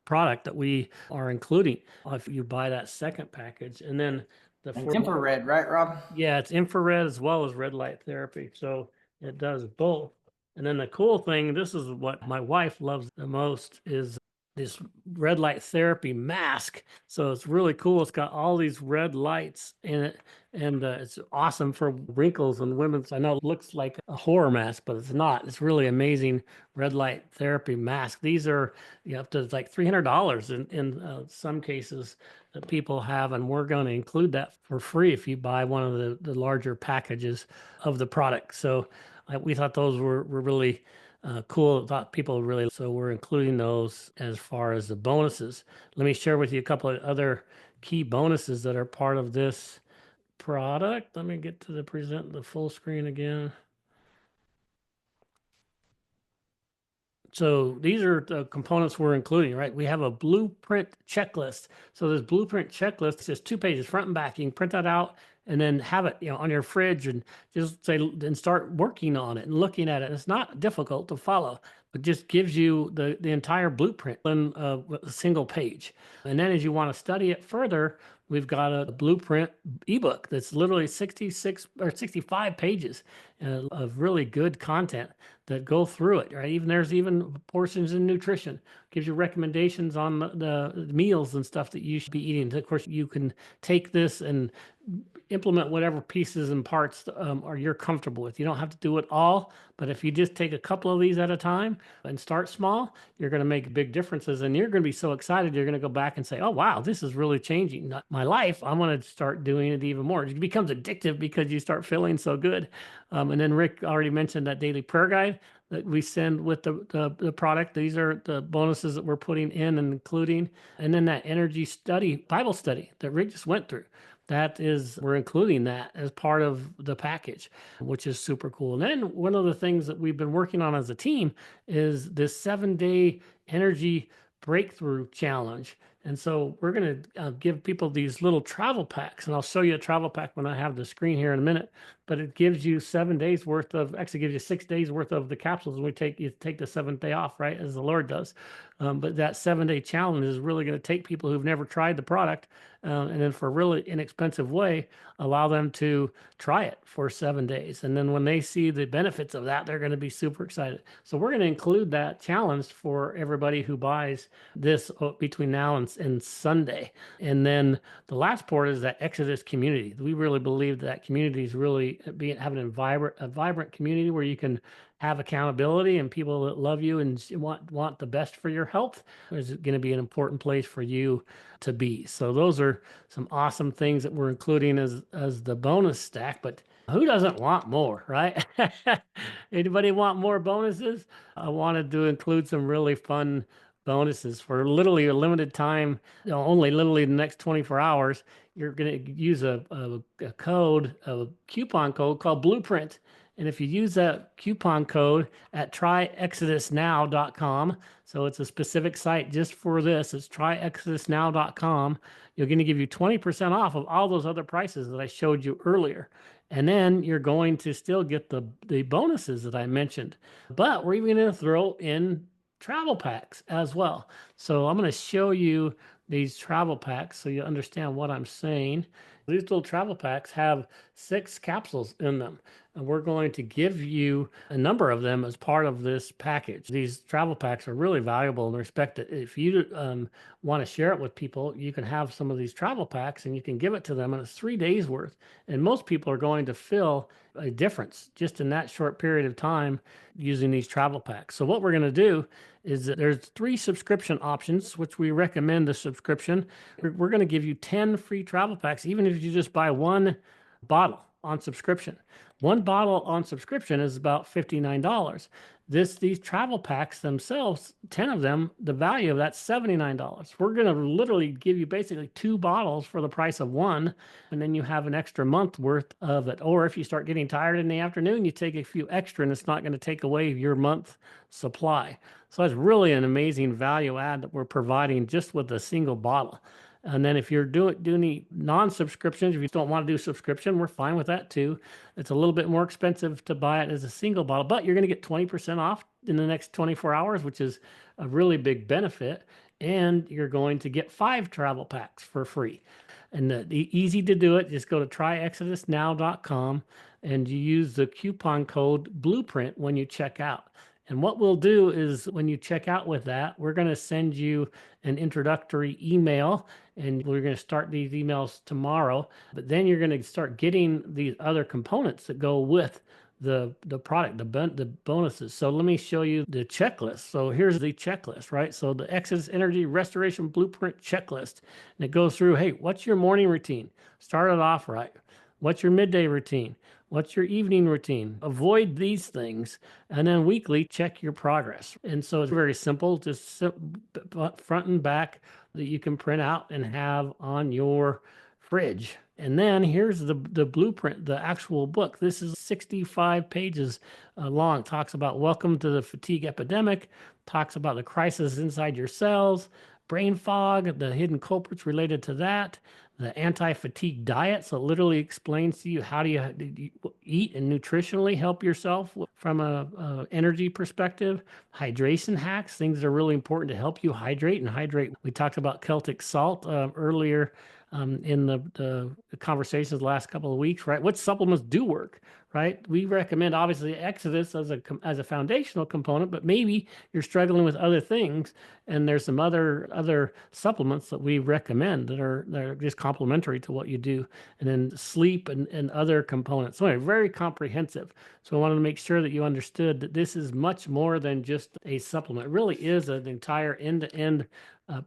product that we are including if you buy that second package. And then it's infrared, right, Rob? Yeah, it's infrared as well as red light therapy. So it does both. And then the cool thing, this is what my wife loves the most, is this red light therapy mask. So it's really cool. It's got all these red lights in it, and it's awesome for wrinkles and women's. I know it looks like a horror mask, but it's not. It's really amazing red light therapy mask. These are up to like $300 in some cases that people have, and we're going to include that for free if you buy one of the larger packages of the product. So we thought those were really cool. Thought people really, so we're including those as far as the bonuses. Let me share with you a couple of other key bonuses that are part of this product. Let me get to the full screen again. So these are the components we're including, right? We have a blueprint checklist. So this blueprint checklist is just 2 pages, front and back. You can print that out and then have it, on your fridge and just say, and start working on it and looking at it. It's not difficult to follow, but just gives you the entire blueprint in a single page. And then as you want to study it further, we've got a blueprint ebook that's literally 66 or 65 pages of really good content that go through it, right? There's even portions in nutrition, gives you recommendations on the meals and stuff that you should be eating. Of course, you can take this and implement whatever pieces and parts are you're comfortable with. You don't have to do it all, but if you just take a couple of these at a time and start small, you're going to make big differences, and you're going to be so excited. You're going to go back and say, "Oh wow, this is really changing my life. I'm going to start doing it even more." It becomes addictive because you start feeling so good. And then Rick already mentioned that daily prayer guide that we send with the product. These are the bonuses that we're putting in and including. And then that energy study, Bible study that Rick just went through. We're including that as part of the package, which is super cool. And then one of the things that we've been working on as a team is this 7-day energy breakthrough challenge. And so we're going to give people these little travel packs, and I'll show you a travel pack when I have the screen here in a minute, but it gives you 7 days worth of, actually gives you 6 days worth of the capsules. And you take the 7th day off, right? As the Lord does. But that 7-day challenge is really going to take people who've never tried the product, and then for a really inexpensive way, allow them to try it for 7 days. And then when they see the benefits of that, they're going to be super excited. So we're going to include that challenge for everybody who buys this between now and Sunday. And then the last part is that Exodus community. We really believe that community is really having a vibrant community where you can have accountability and people that love you and want the best for your health is going to be an important place for you to be. So those are some awesome things that we're including as the bonus stack, but who doesn't want more, right? Anybody want more bonuses? I wanted to include some really fun bonuses for literally a limited time, only literally the next 24 hours. You're going to use a coupon code called Blueprint. And if you use that coupon code at tryexodusnow.com, so it's a specific site just for this, it's tryexodusnow.com, you're going to give you 20% off of all those other prices that I showed you earlier. And then you're going to still get the bonuses that I mentioned. But we're even going to throw in travel packs as well. So I'm going to show you these travel packs so you understand what I'm saying. These little travel packs have 6 capsules in them, and we're going to give you a number of them as part of this package. These travel packs are really valuable in the respect that if you want to share it with people, you can have some of these travel packs and you can give it to them, and it's 3 days worth. And most people are going to feel a difference just in that short period of time using these travel packs. So what we're going to do is that there's 3 subscription options, which we recommend the subscription. We're going to give you 10 free travel packs, even if you just buy 1 bottle on subscription. 1 bottle on subscription is about $59. These travel packs themselves, 10 of them, the value of that's $79. We're going to literally give you basically 2 bottles for the price of 1, and then you have an extra month worth of it. Or if you start getting tired in the afternoon, you take a few extra, and it's not going to take away your month supply. So that's really an amazing value add that we're providing just with a single bottle. And then if you're doing any non-subscriptions, if you don't want to do subscription, we're fine with that too. It's a little bit more expensive to buy it as a single bottle, but you're going to get 20% off in the next 24 hours, which is a really big benefit. And you're going to get 5 travel packs for free. And easy to do it. Just go to tryexodusnow.com and you use the coupon code Blueprint when you check out. And what we'll do is when you check out with that, we're going to send you an introductory email, and we're going to start these emails tomorrow. But then you're going to start getting these other components that go with the product, the bonuses. So let me show you the checklist. So here's the checklist, right? So the Exodus Energy Restoration Blueprint checklist. And it goes through, hey, what's your morning routine? Start it off right. What's your midday routine? What's your evening routine? Avoid these things. And then weekly, check your progress. And so it's very simple, just front and back that you can print out and have on your fridge. And then here's the blueprint, the actual book. This is 65 pages long. It talks about welcome to the fatigue epidemic, talks about the crisis inside your cells, brain fog, the hidden culprits related to that, the anti-fatigue diet. So it literally explains to you how do you eat and nutritionally help yourself from a energy perspective. Hydration hacks, things that are really important to help you hydrate and hydrate. We talked about Celtic salt earlier in the conversations the last couple of weeks, right? What supplements do work, right? We recommend obviously Exodus as a foundational component, but maybe you're struggling with other things, and there's some other supplements that we recommend that are just complementary to what you do, and then sleep and other components. So anyway, very comprehensive. So I wanted to make sure that you understood that this is much more than just a supplement. It really is an entire end-to-end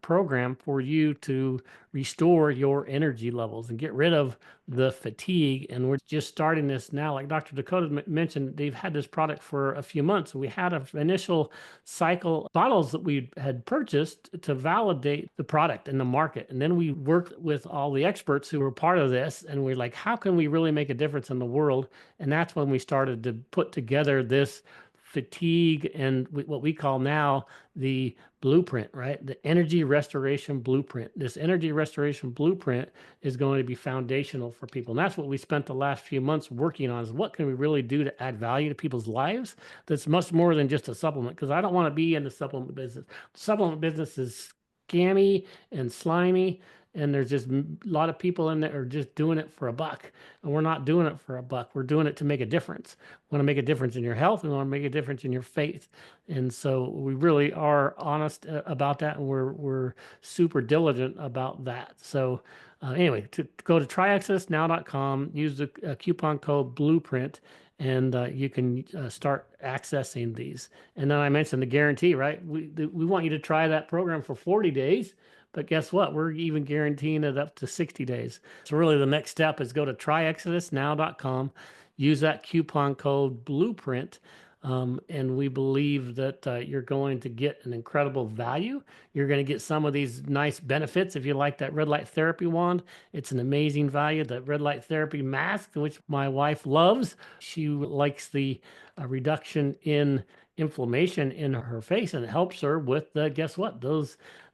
program for you to restore your energy levels and get rid of the fatigue. And we're just starting this now. Like Dr. Dakota mentioned, they've had this product for a few months. We had an initial cycle bottles that we had purchased to validate the product in the market. And then we worked with all the experts who were part of this. And we're like, how can we really make a difference in the world? And that's when we started to put together this fatigue and what we call now the blueprint, right? The energy restoration blueprint. This energy restoration blueprint is going to be foundational for people. And that's what we spent the last few months working on, is what can we really do to add value to people's lives that's much more than just a supplement, because I don't want to be in the supplement business. The supplement business is scammy and slimy, and there's just a lot of people in there are just doing it for a buck. And we're not doing it for a buck. We're doing it to make a difference. We want to make a difference in your health. We want to make a difference in your faith. And so we really are honest about that. And we're super diligent about that. So anyway, to go to tryexodusnow.com, use the coupon code Blueprint, and you can start accessing these. And then I mentioned the guarantee, right? We want you to try that program for 40 days. But guess what? We're even guaranteeing it up to 60 days. So really the next step is go to tryexodusnow.com, use that coupon code Blueprint, and we believe that you're going to get an incredible value. You're going to get some of these nice benefits. If you like that red light therapy wand, it's an amazing value. That red light therapy mask, which my wife loves. She likes the reduction in inflammation in her face, and it helps her with guess what?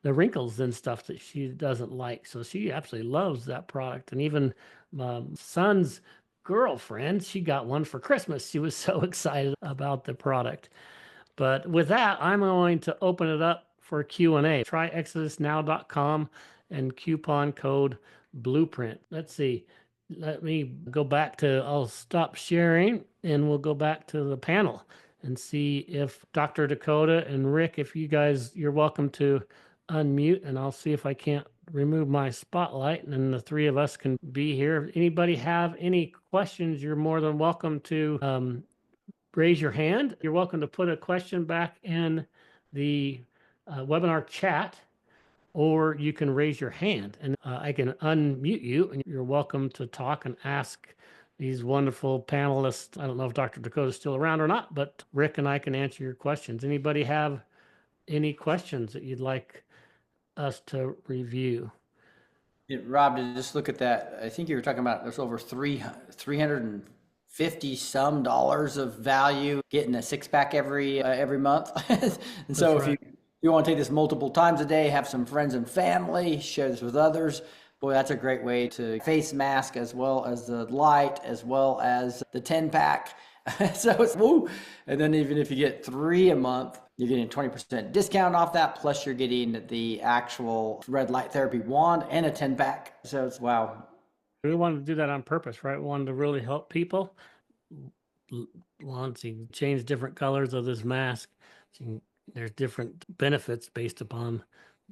The wrinkles and stuff that she doesn't like. So she absolutely loves that product. And even son's girlfriend, she got one for Christmas. She was so excited about the product. But with that, I'm going to open it up for Q&A. Try exodusnow.com and coupon code blueprint. Let's see. Let me go back to, I'll stop sharing and we'll go back to the panel and see if Dr. Dakota and Rick, if you guys, you're welcome to unmute, and I'll see if I can't remove my spotlight and then the three of us can be here. If anybody have any questions, you're more than welcome to raise your hand. You're welcome to put a question back in the webinar chat, or you can raise your hand and I can unmute you and you're welcome to talk and ask these wonderful panelists. I don't know if Dr. Dakota is still around or not, but Rick and I can answer your questions. Anybody have any questions that you'd like us to review? Rob, to just look at that, I think you were talking about there's over 350 some dollars of value getting a six-pack every month. And so if you want to take this multiple times a day, have some friends and family, share this with others, boy, that's a great way to face mask as well as the light, as well as the 10-pack. So it's woo. And then even if you get 3 a month, you're getting a 20% discount off that. Plus you're getting the actual red light therapy wand and a 10-pack. So it's wow. We wanted to do that on purpose, right? We wanted to really help people. Once you change different colors of this mask, there's different benefits based upon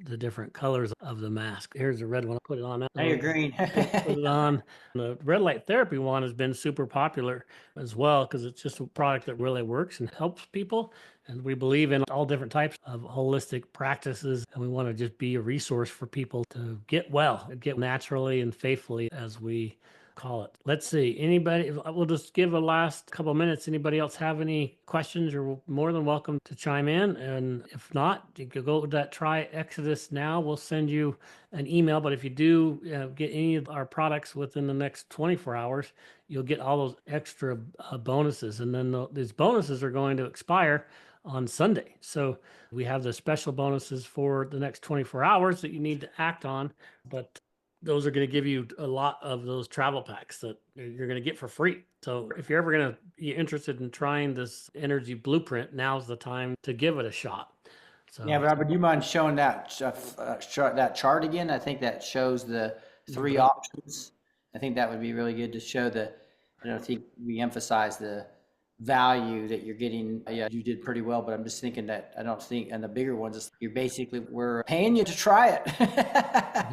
the different colors of the mask. Here's the red one. I'll put it on. Now you're green. Put it on. The red light therapy one has been super popular as well because it's just a product that really works and helps people. And we believe in all different types of holistic practices. And we want to just be a resource for people to get well, get naturally and faithfully, as we call it. Let's see. Anybody, we'll just give a last couple of minutes. Anybody else have any questions? You're more than welcome to chime in. And if not, you could go to that Try Exodus Now. We'll send you an email. But if you do get any of our products within the next 24 hours, you'll get all those extra bonuses. And then these bonuses are going to expire on Sunday. So we have the special bonuses for the next 24 hours that you need to act on. But those are going to give you a lot of those travel packs that you're going to get for free. So if you're ever going to be interested in trying this energy blueprint, now's the time to give it a shot. So yeah, Robert, do you mind showing that that chart again? I think that shows the 3 options. I think that would be really good to show I think we emphasize the value that you're getting. Yeah, you did pretty well, but I'm just thinking that I don't think, and the bigger ones, we're paying you to try it.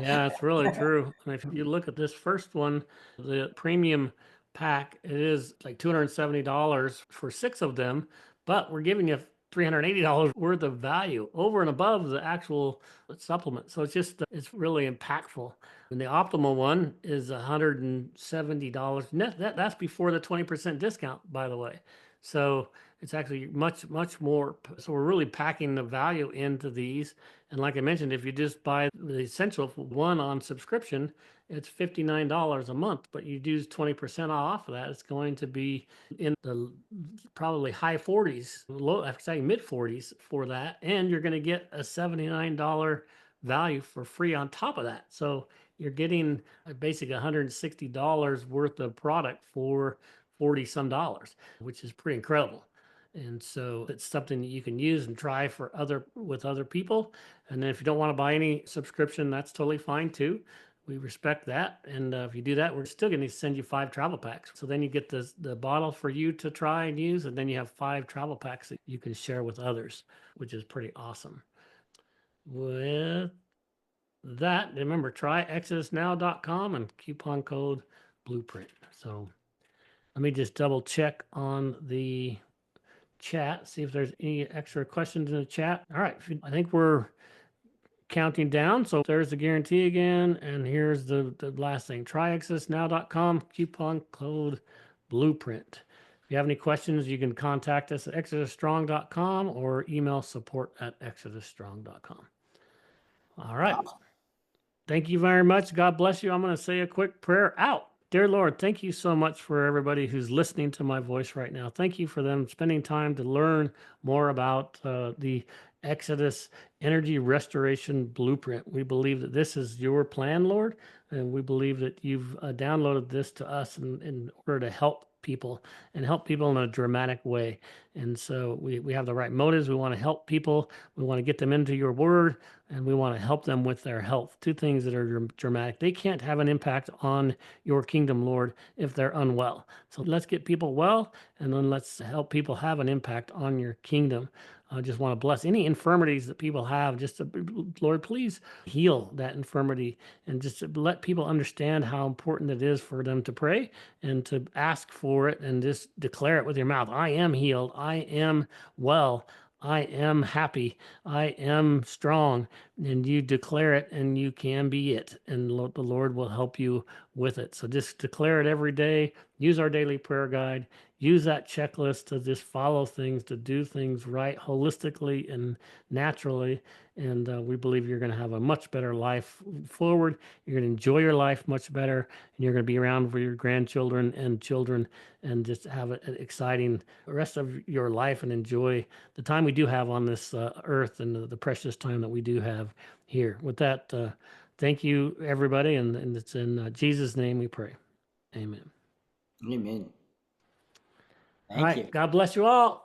Yeah, it's really true. And if you look at this first one, the premium pack, it is like $270 for 6 of them, but we're giving you $380 worth of value over and above the actual supplement. So it's really impactful. And the optimal one is $170. That's before the 20% discount, by the way. So it's actually much, much more. So we're really packing the value into these. And like I mentioned, if you just buy the essential one on subscription, it's $59 a month, but you use 20% off of that. It's going to be in the probably high 40s, mid 40s for that. And you're going to get a $79 value for free on top of that. So you're getting basically $160 worth of product for 40 some dollars, which is pretty incredible. And so it's something that you can use and try with other people. And then if you don't want to buy any subscription, that's totally fine too. We respect that. And if you do that, we're still going to send you 5 travel packs. So then you get the bottle for you to try and use. And then you have 5 travel packs that you can share with others, which is pretty awesome. With that, remember, try exodusnow.com and coupon code blueprint. So let me just double check on the chat, see if there's any extra questions in the chat. All right, I think we're counting down. So there's the guarantee again. And here's the last thing. Try exodusnow.com, coupon code blueprint. If you have any questions, you can contact us at exodusstrong.com or email support@exodusstrong.com. All right. Thank you very much. God bless you. I'm going to say a quick prayer out. Dear Lord, thank you so much for everybody who's listening to my voice right now. Thank you for them spending time to learn more about the Exodus Energy Restoration Blueprint. We believe that this is your plan, Lord, and we believe that you've downloaded this to us in order to help people and help people in a dramatic way. And so we have the right motives. We want to help people. We want to get them into your word, and we want to help them with their health. Two things that are dramatic. They can't have an impact on your kingdom, Lord, if they're unwell. So let's get people well, and then let's help people have an impact on your kingdom. I just want to bless any infirmities that people have. Just Lord, please heal that infirmity and just to let people understand how important it is for them to pray and to ask for it and just declare it with your mouth. I am healed. I am well. I am happy. I am strong. And you declare it and you can be it. And the Lord will help you with it. So just declare it every day. Use our daily prayer guide. Use that checklist to just follow things, to do things right, holistically and naturally. And we believe you're going to have a much better life forward. You're going to enjoy your life much better. And you're going to be around for your grandchildren and children and just have an exciting rest of your life and enjoy the time we do have on this earth and the precious time that we do have here. With that, thank you, everybody. And it's in Jesus' name we pray. Amen. Amen. All right. God bless you all.